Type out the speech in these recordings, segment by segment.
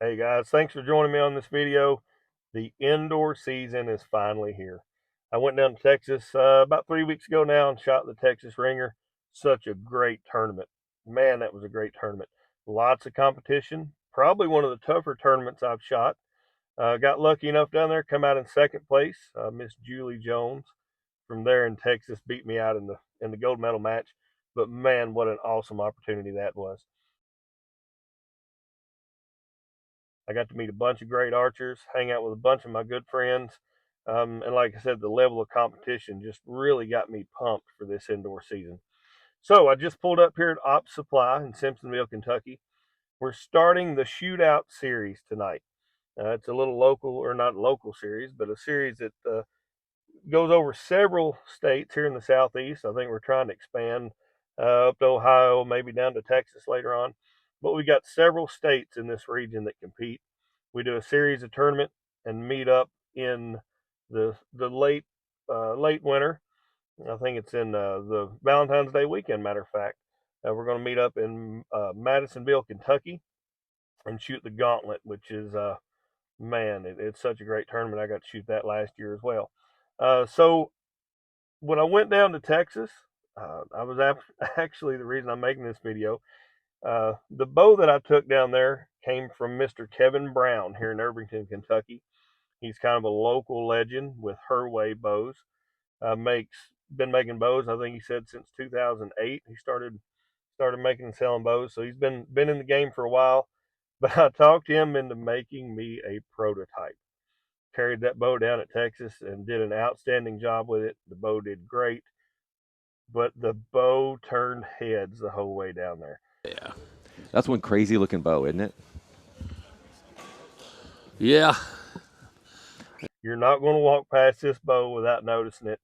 Hey guys, thanks for joining me on this video. The indoor season is finally here. I went down to Texas about 3 weeks ago now and shot the Texas Ringer. Such a great tournament. Man, that was a great tournament. Lots of competition. Probably one of the tougher tournaments I've shot. Got lucky enough down there, come out in second place. Miss Julie Jones from there in Texas beat me out in the gold medal match. But man, what an awesome opportunity that was. I got to meet a bunch of great archers, hang out with a bunch of my good friends. And like I said, the level of competition just really got me pumped for this indoor season. So I just pulled up here at Op Supply in Simpsonville, Kentucky. We're starting the shootout series tonight. It's a little local, or not local series, but a series that goes over several states here in the southeast. I think we're trying to expand up to Ohio, maybe down to Texas later on. But we got several states in this region that compete. We do a series of tournament and meet up in the late winter. I think it's in the Valentine's Day weekend. Matter of fact, we're going to meet up in Madisonville, Kentucky, and shoot the Gauntlet, which is man, it's such a great tournament. I got to shoot that last year as well. So when I went down to Texas, I was actually the reason I'm making this video. The bow that I took down there came from Mr. Kevin Brown here in Irvington, Kentucky. He's kind of a local legend with her way bows. Been making bows. I think he said since 2008 he started making and selling bows. So he's been in the game for a while. But I talked him into making me a prototype. Carried that bow down at Texas and did an outstanding job with it. The bow did great, but the bow turned heads the whole way down there. Yeah. That's one crazy looking bow, isn't it? Yeah. You're not going to walk past this bow without noticing it.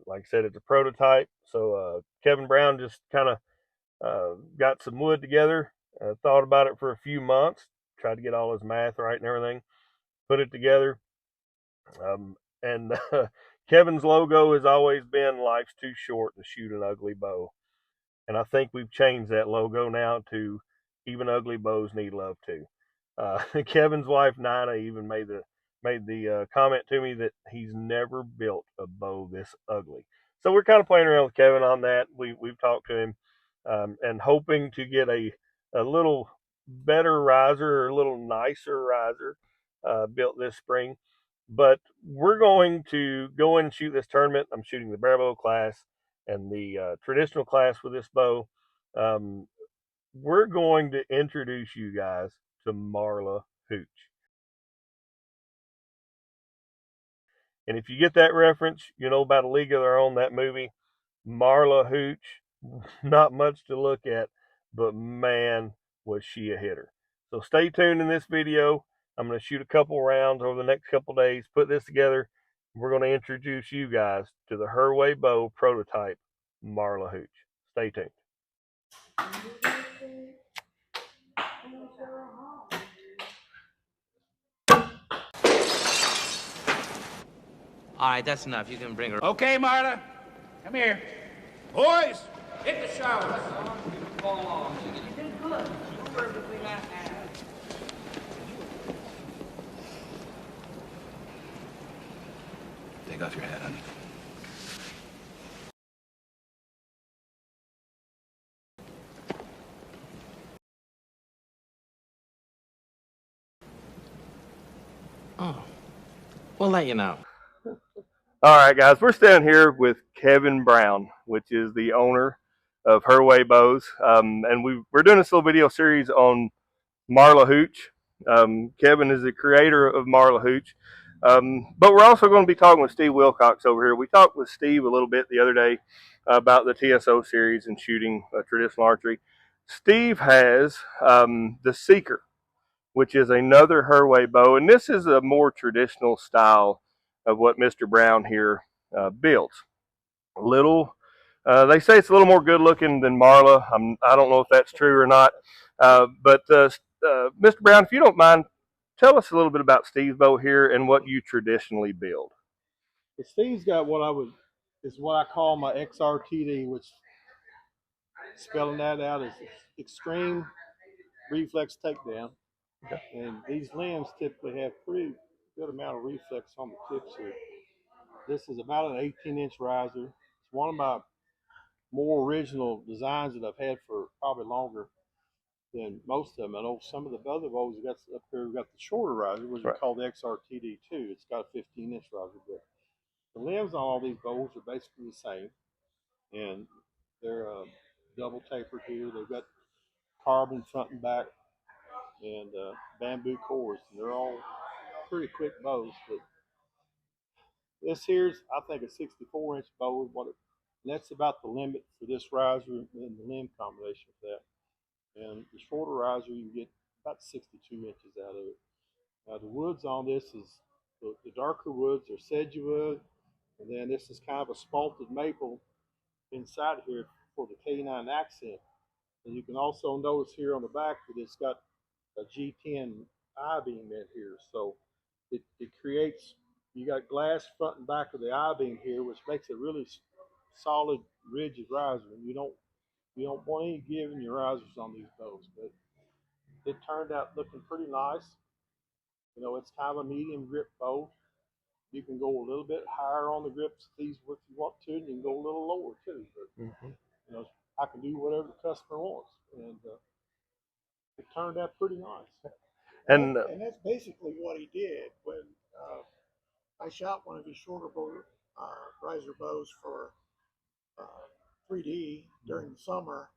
Like I said, it's a prototype. So Kevin Brown just kind of got some wood together, thought about it for a few months, tried to get all his math right and everything, put it together. And Kevin's logo has always been "Life's too short to shoot an ugly bow," and I think we've changed that logo now to "Even ugly bows need love too." Kevin's wife Nina even made the comment to me that he's never built a bow this ugly. So we're kind of playing around with Kevin on that. We've talked to him and hoping to get a little better riser or a little nicer riser built this spring. But we're going to go in and shoot this tournament. I'm shooting the barebow class and the traditional class with this bow. Um, we're going to introduce you guys to Marla Hooch. And if you get that reference, you know about A League of Their Own, that movie. Marla Hooch, not much to look at, but man, was she a hitter. So stay tuned in this video. I'm going to shoot a couple rounds over the next couple days, put this together. We're going to introduce you guys to the Herway Bow prototype, Marla Hooch. Stay tuned. All right, that's enough. You can bring her. Okay, Marla, come here. Boys, Hit the shower. Fall along. You did good. You perfectly matched. take off your hat, honey. Oh, we'll let you know. All right, guys, we're standing here with Kevin Brown, which is the owner of Herway Bows. And we're doing this little video series on Marla Hooch. Kevin is the creator of Marla Hooch. But we're also going to be talking with Steve Wilcox over here. We talked with Steve a little bit the other day about the TSO series and shooting traditional archery. Steve has the Seeker, which is another Herway bow, and this is a more traditional style of what Mr. Brown here builds. They say it's a little more good looking than Marla. I don't know if that's true or not, but Mr. Brown, if you don't mind, tell us a little bit about Steve's bow here and what you traditionally build. Steve's got what I call my XRTD, which spelling that out is extreme reflex takedown. And these limbs typically have pretty good amount of reflex on the tips here. This is about an 18-inch riser. It's one of my more original designs that I've had for probably longer than most of them. I know some of the other bows we got up here, we got the shorter riser, which we call the XRTD2. It's got a 15-inch riser, but the limbs on all these bows are basically the same, and they're double tapered here. They've got carbon front and back, and bamboo cores. And they're all pretty quick bows, but this here's, I think, a 64-inch bow. And that's about the limit for this riser and the limb combination for that. And the shorter riser, you can get about 62 inches out of it. Now, the woods on this is the darker woods are sedgewood, and then this is kind of a spalted maple inside here for the K9 accent. And you can also notice here on the back that it's got a G10 I-beam in here. So it creates, you got glass front and back of the I-beam here, which makes it really solid, rigid riser. And you don't want any give in your risers on these bows, but it turned out looking pretty nice. You know, it's kind of a medium grip bow. You can go a little bit higher on the grips if you want to, and you can go a little lower too. But you know, I can do whatever the customer wants, and it turned out pretty nice. And And that's basically what he did when I shot one of his shorter bow, riser bows for 3D during the summer,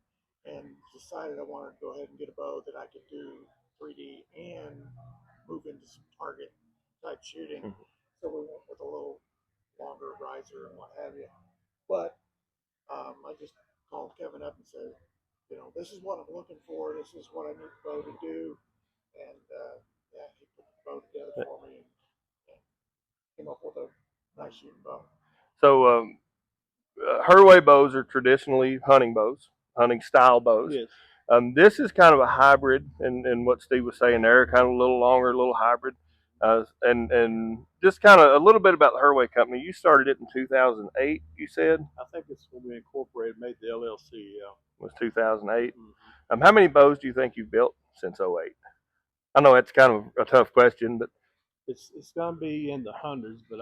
and decided I wanted to go ahead and get a bow that I could do 3D and move into some target type shooting. So we went with a little longer riser and what have you. But I just called Kevin up and said, you know, this is what I'm looking for. This is what I need the bow to do. And yeah, he put the bow together for me and came up with a nice shooting bow. so Hurway bows are traditionally hunting bows, hunting style bows. Yes. This is kind of a hybrid, and what Steve was saying there, kind of a little longer, a little hybrid, and just kind of a little bit about the Hurway company. You started it in 2008, you said? I think it's when we incorporated, made the LLC. Yeah. Was 2008. Mm-hmm. How many bows do you think you've built since '08? I know that's kind of a tough question, but It's gonna be in the hundreds, but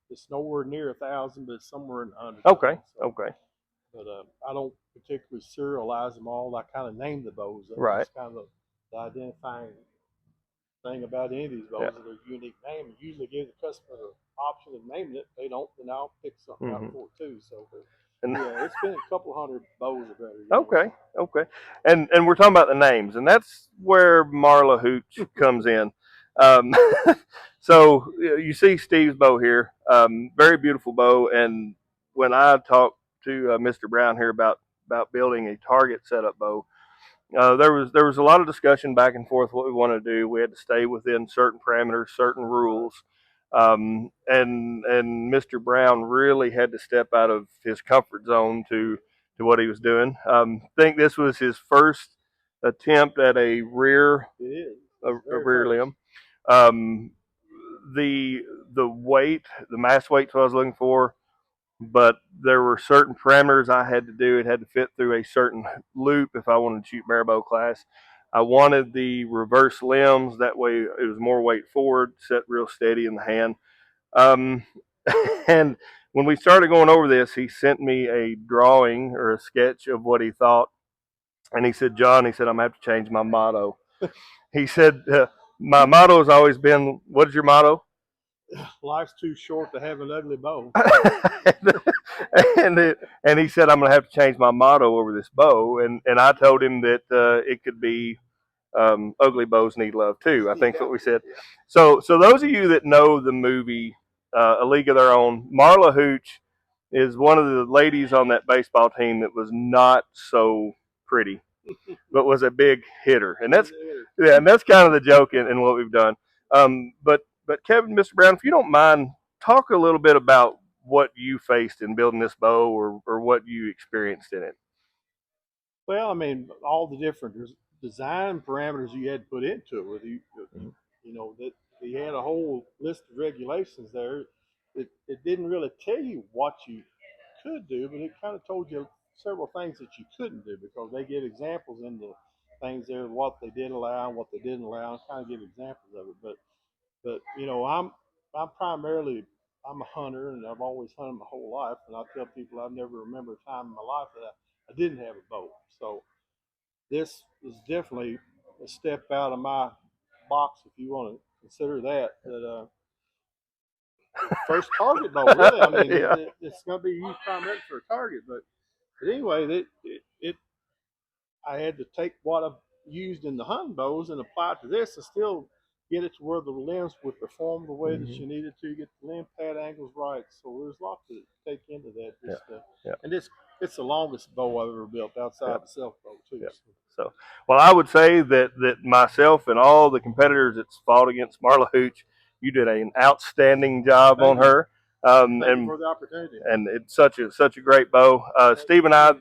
it's nowhere near 1,000, but it's somewhere in the hundreds. okay, So, okay, but I don't particularly serialize them all. I kind of name the bows. right. That's kind of the identifying thing about any of these bows, that are unique name. And usually give the customer the option of naming it. If they don't, then I'll pick something out for it too. So, And yeah, it's been a couple hundred bows or better. okay, okay, and we're talking about the names, and that's where Marla Hooch comes in. Um, so you see Steve's bow here, very beautiful bow. And when I talked to Mr. Brown here about building a target setup bow, there was a lot of discussion back and forth what we wanted to do. We had to stay within certain parameters, certain rules, and Mr. Brown really had to step out of his comfort zone to what he was doing. I think this was his first attempt at a rear It is. a rear limb. Um, the weight, the mass weight, I was looking for, but there were certain parameters I had to do. It had to fit through a certain loop if I wanted to shoot barebow class. I wanted the reverse limbs. That way it was more weight forward, set real steady in the hand. Um, and when we started going over this, he sent me a drawing or a sketch of what he thought. And he said, John, he said, I'm going to have to change my motto. He said, my motto has always been, what is your motto? Life's too short to have an ugly bow. and he said, I'm going to have to change my motto over this bow. And I told him that it could be ugly bows need love too. I think that's what we said. So those of you that know the movie A League of Their Own, Marla Hooch is one of the ladies on that baseball team that was not so pretty, but was a big hitter. And that's kind of the joke in what we've done. But Kevin, Mr. Brown, if you don't mind, talk a little bit about what you faced in building this bow, or what you experienced in it. Well, I mean, all the different design parameters you had to put into it. With you know, that he had a whole list of regulations there. It didn't really tell you what you could do, but it kind of told you several things that you couldn't do, because they give examples in things there, what they did allow and what they didn't allow, and kind of give examples of it. But I'm primarily I'm a hunter, and I've always hunted my whole life. And I tell people I've never remember a time in my life that I didn't have a bow. So this is definitely a step out of my box, if you want to consider that. First target bow, really. I mean, Yeah. it's going to be used primarily for a target. But anyway, I had to take what I've used in the hunting bows and apply it to this, and still get it to where the limbs would perform the way that you needed to, get the limb pad angles right. So there's a lot to take into that. Yeah. Yeah. And it's the longest bow I've ever built outside Yeah. the self bow too. Yeah. So, well, I would say that myself and all the competitors that's fought against Marla Hooch, you did an outstanding job on her. Thank you And for the opportunity. and it's such a great bow. Steve and I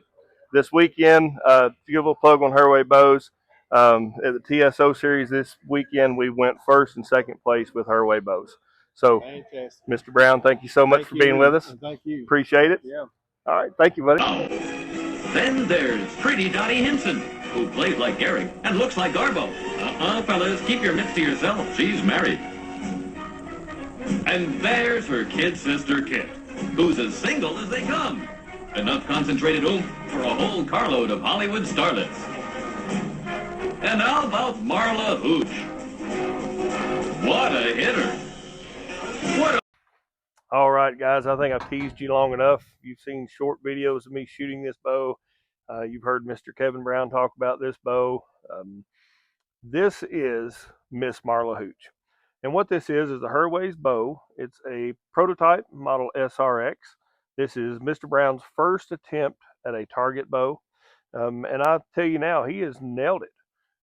this weekend, to give a plug on Herway Bows, at the TSO series this weekend, we went first and second place with Herway Bows. So, Fantastic. Mr. Brown, thank you so much for being with us. Thank you. Appreciate it. Yeah. All right, thank you, buddy. Oh. Then there's pretty Dottie Hinson, who plays like Gary and looks like Garbo. Fellas, keep your mitts to yourself. She's married. And there's her kid sister Kit, who's as single as they come. Enough concentrated oomph for a whole carload of Hollywood starlets. And how about Marla Hooch? What a hitter. What a... All right, guys, I think I've teased you long enough. You've seen short videos of me shooting this bow. You've heard Mr. Kevin Brown talk about this bow. This is Miss Marla Hooch. And what this is a Herway's bow. It's a prototype model SRX. This is Mr. Brown's first attempt at a target bow. And I'll tell you now, he has nailed it.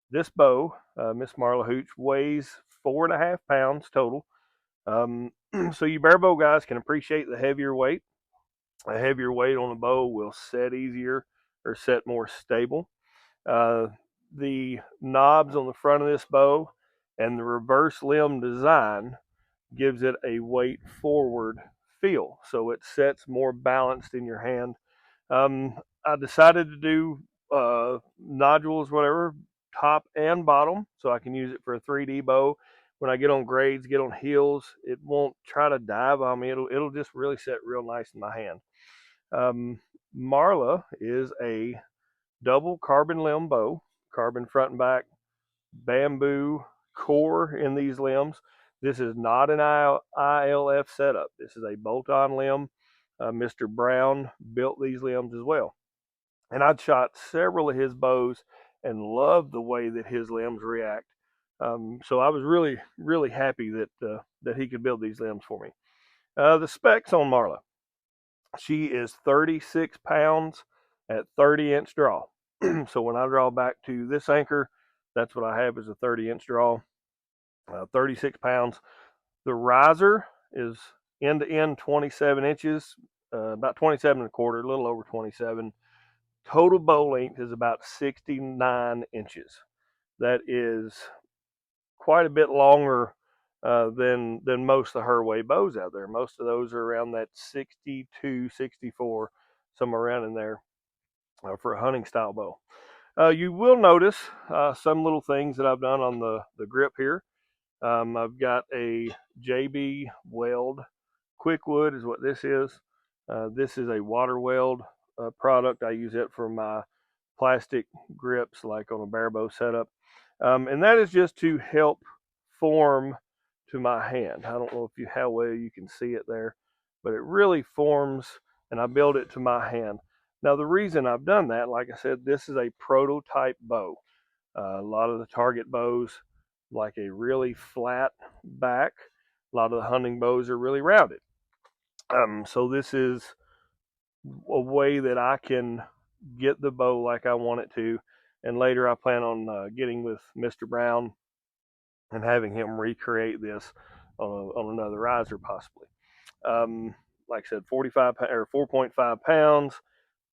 This bow, Miss Marla Hooch, weighs 4.5 pounds total. So you barebow guys can appreciate the heavier weight. A heavier weight on the bow will set easier or set more stable. The knobs on the front of this bow and the reverse limb design gives it a weight forward feel, so it sets more balanced in your hand. I decided to do nodules, whatever, top and bottom, so I can use it for a 3D bow. When I get on grades, get on hills, it won't try to dive on me. It'll just really set real nice in my hand. Marla is a double carbon limb bow, carbon front and back, bamboo core in these limbs. This is not an ILF setup. This is a bolt-on limb. Mr. Brown built these limbs as well. And I'd shot several of his bows and loved the way that his limbs react. So I was really, really happy that he could build these limbs for me. The specs on Marla. She is 36 pounds at 30-inch draw. So when I draw back to this anchor, that's what I have is a 30-inch draw, 36 pounds. The riser is end to end 27 inches, about 27 and a quarter, a little over 27. Total bow length is about 69 inches. That is quite a bit longer than most of the Herway bows out there. Most of those are around that 62, 64, somewhere around in there for a hunting style bow. You will notice some little things that I've done on the grip here. I've got a JB weld. Quickwood is what this is. This is a water weld product. I use it for my plastic grips like on a barebow setup. And that is just to help form to my hand. I don't know how well you can see it there, but it really forms and I build it to my hand. Now the reason I've done that, like I said, this is a prototype bow. A lot of the target bows like a really flat back. A lot of the hunting bows are really rounded. So this is a way that I can get the bow like I want it to. And later I plan on getting with Mr. Brown and having him recreate this on another riser possibly. Like I said, 45 or 4.5 pounds,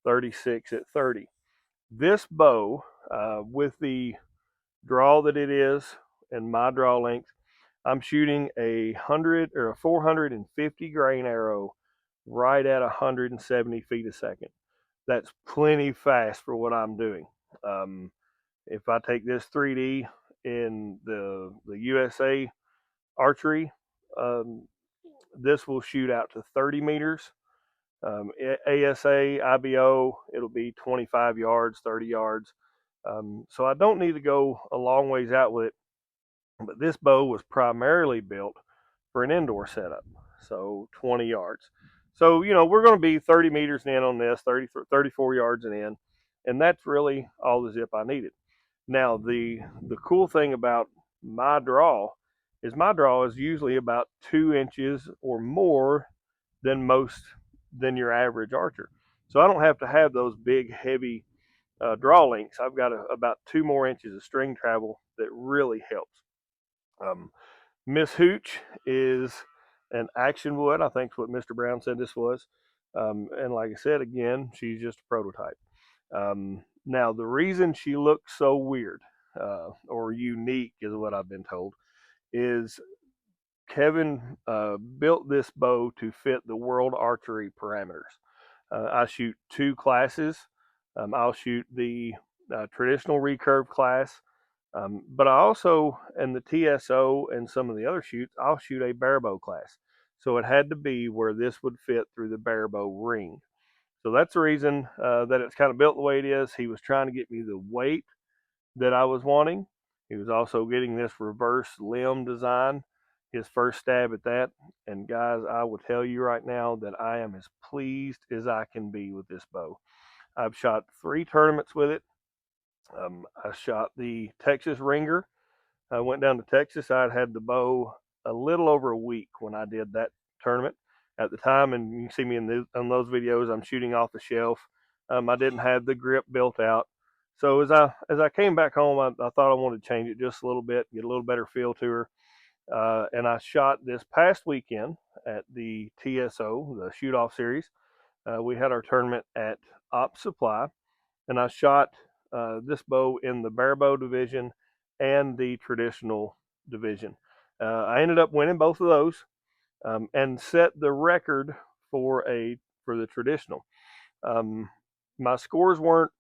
36 at 30. This bow, with the draw that it is and my draw length, I'm shooting a 450 grain arrow right at 170 feet a second. That's plenty fast for what I'm doing. If I take this 3D in the USA archery, um, this will shoot out to 30 meters. ASA, IBO, it'll be 25 yards, 30 yards. So I don't need to go a long ways out with it. But this bow was primarily built for an indoor setup, so 20 yards. So, we're going to be 30 meters in on this, 34 yards in, and that's really all the zip I needed. Now, the cool thing about my draw is usually about 2 inches or more than than your average archer. So I don't have to have those big, heavy draw links. I've got about 2 more inches of string travel that really helps. Um, Miss Hooch is an action wood. I think is what Mr. Brown said this was. And like I said, again, she's just a prototype. Now, the reason she looks so weird or unique is what I've been told is Kevin built this bow to fit the world archery parameters. I shoot two classes. I'll shoot the traditional recurve class, but I also, in the TSO and some of the other shoots, I'll shoot a barebow class. So it had to be where this would fit through the barebow ring. So that's the reason that it's kind of built the way it is. He was trying to get me the weight that I was wanting. He was also getting this reverse limb design, his first stab at that. And guys, I will tell you right now that I am as pleased as I can be with this bow. I've shot 3 tournaments with it. I shot the Texas Ringer. I went down to Texas. I'd had the bow a little over a week when I did that tournament at the time, and you can see me in those videos. I'm shooting off the shelf. I didn't have the grip built out, so as I came back home, I thought I wanted to change it just a little bit, get a little better feel to her. And I shot this past weekend at the TSO, the shoot off series. We had our tournament at Op Supply, and I shot this bow in the barebow division and the traditional division. I ended up winning both of those and set the record for the traditional. My scores weren't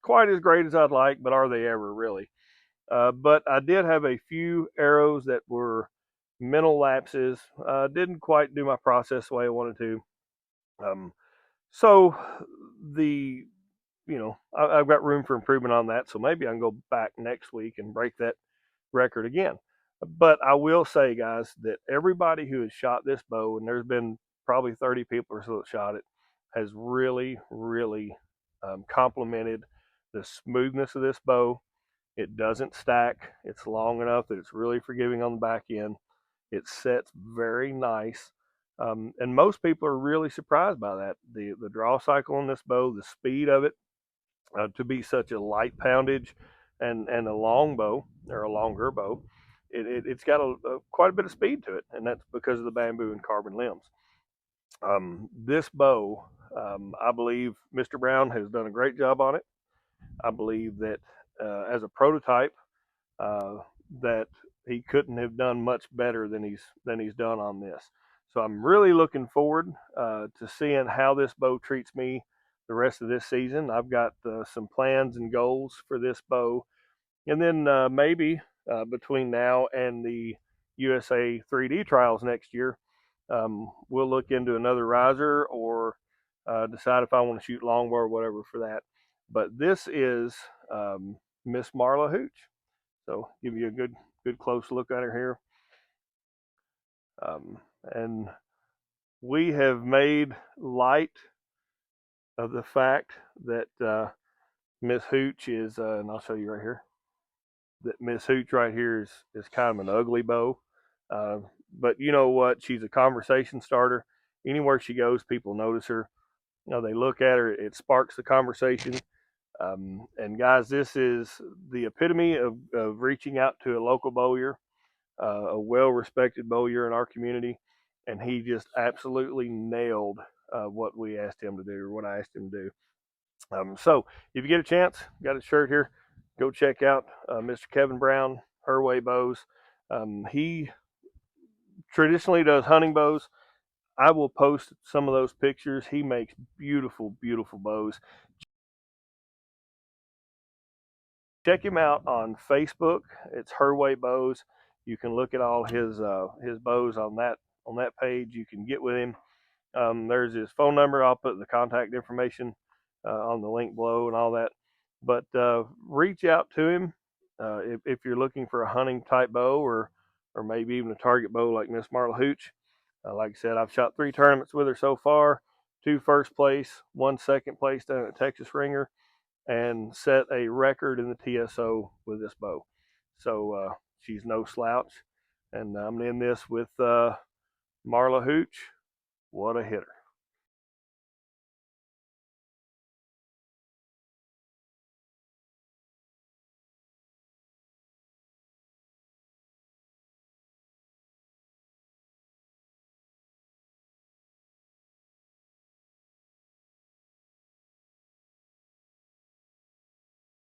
quite as great as I'd like, but are they ever really? But I did have a few arrows that were mental lapses. Didn't quite do my process the way I wanted to. So the I've got room for improvement on that. So maybe I can go back next week and break that record again. But I will say, guys, that everybody who has shot this bow, and there's been probably 30 people or so that shot it, has really, really complimented the smoothness of this bow. It doesn't stack. It's long enough that it's really forgiving on the back end. It sets very nice. And most people are really surprised by that. The draw cycle on this bow, the speed of it, to be such a light poundage and a long bow or a longer bow, it's got quite a bit of speed to it, and that's because of the bamboo and carbon limbs. This bow, I believe Mr. Brown has done a great job on it. I believe that as a prototype, uh, that he couldn't have done much better than he's done on this. So I'm really looking forward to seeing how this bow treats me the rest of this season. I've got some plans and goals for this bow, and then maybe between now and the USA 3D trials next year, we'll look into another riser or decide if I want to shoot longbow or whatever for that. But this is Miss Marla Hooch. So give you a good close look at her here. And we have made light of the fact that Miss Hooch is, and I'll show you right here, that Miss Hooch right here is kind of an ugly bow. Uh, but you know what? She's a conversation starter. Anywhere she goes, people notice her. They look at her, it sparks the conversation. And guys, this is the epitome of reaching out to a local bowyer, a well-respected bowyer in our community, and he just absolutely nailed what we asked him to do, or what I asked him to do. So if you get a chance, got a shirt here, go check out Mr. Kevin Brown, Her Way Bows. He traditionally does hunting bows. I will post some of those pictures. He makes beautiful, beautiful bows. Check him out on Facebook. It's Her Way Bows. You can look at all his bows on that page. You can get with him. There's his phone number. I'll put the contact information on the link below and all that. But reach out to him if you're looking for a hunting type bow or maybe even a target bow like Miss Marla Hooch. Like I said, I've shot 3 tournaments with her so far, 2 first place, 1 second place down at Texas Ringer, and set a record in the TSO with this bow. So she's no slouch. And I'm going to end this with Marla Hooch. What a hitter.